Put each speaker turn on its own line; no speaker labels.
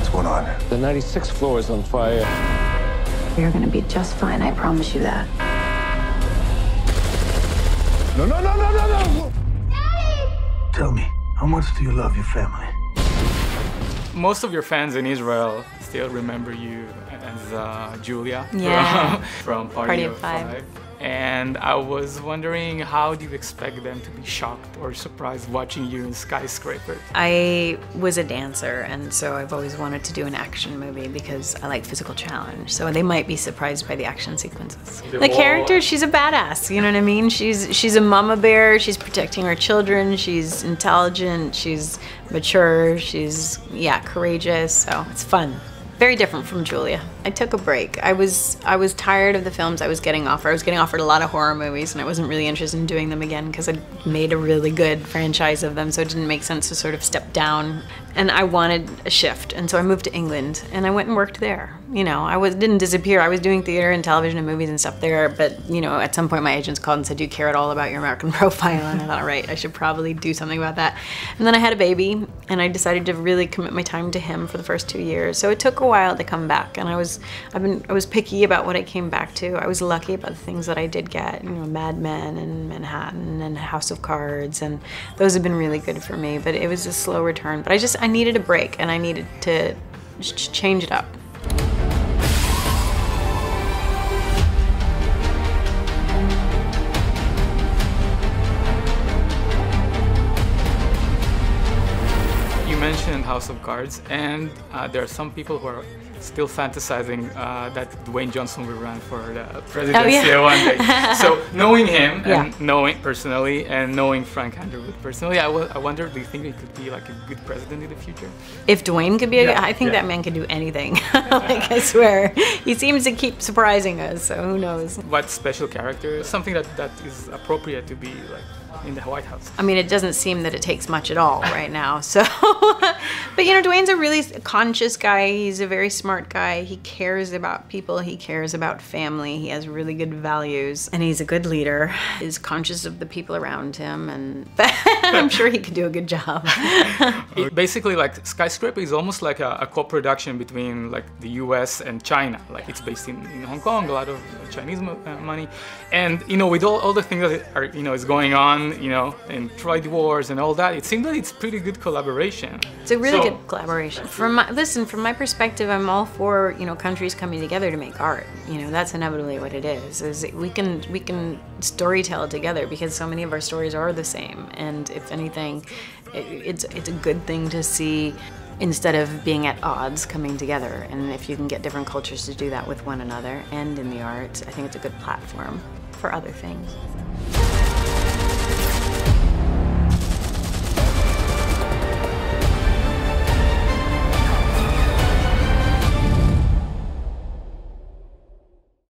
What's going on?
The 96th floor is on fire.
You're gonna be just fine, I promise you that.
No, no, no, no, no, no! Daddy! Tell me, how much do you love your family?
Most of your fans in Israel still remember you as Julia from Party of Five. And I was wondering, how do you expect them to be shocked or surprised watching you in Skyscraper?
I was a dancer, and so I've always wanted to do an action movie because I like physical challenge. So they might be surprised by the action sequences. The character, she's a badass, you know what I mean? She's a mama bear, she's protecting her children, she's intelligent, she's mature, she's, courageous, so it's fun. Very different from Julia. I took a break. I was tired of the films I was getting offered. I was getting offered a lot of horror movies, and I wasn't really interested in doing them again because I'd made a really good franchise of them, so it didn't make sense to sort of step down. And I wanted a shift, and so I moved to England, and I went and worked there. You know, I didn't disappear. I was doing theater and television and movies and stuff there, but, you know, at some point my agents called and said, do you care at all about your American profile? And I thought, all right, I should probably do something about that. And then I had a baby, and I decided to really commit my time to him for the first 2 years. So it took a while to come back, and I was picky about what I came back to. I was lucky about the things that I did get, you know, Mad Men and Manhattan and House of Cards, and those have been really good for me, but it was a slow return. But I needed a break, and I needed to change it up.
You mentioned House of Cards, and there are some people who are still fantasizing that Dwayne Johnson will run for the presidency one day. So knowing him and knowing personally and knowing Frank Underwood personally, I wonder, do you think he could be like a good president in the future?
If Dwayne could be I think that man can do anything. Like, I swear. He seems to keep surprising us, so who knows.
What special character, something that is appropriate to be like in the White House?
I mean, it doesn't seem that it takes much at all right now, so. But you know, Dwayne's a really conscious guy. He's a very smart guy. He cares about people. He cares about family. He has really good values, and he's a good leader. He's conscious of the people around him, and I'm sure he could do a good job.
Basically, like, Skyscraper is almost like a co-production between like the US and China. Like, it's based in Hong Kong, a lot of Chinese money. And, you know, with all the things that are, you know, is going on, you know, and trade wars and all that, it seems that it's pretty good collaboration.
It's a really good collaboration. From my perspective, I'm all for, you know, countries coming together to make art. You know, that's inevitably what it is we can storytell together because so many of our stories are the same. And if anything, it's a good thing to see, instead of being at odds, coming together. And if you can get different cultures to do that with one another and in the arts, I think it's a good platform for other things.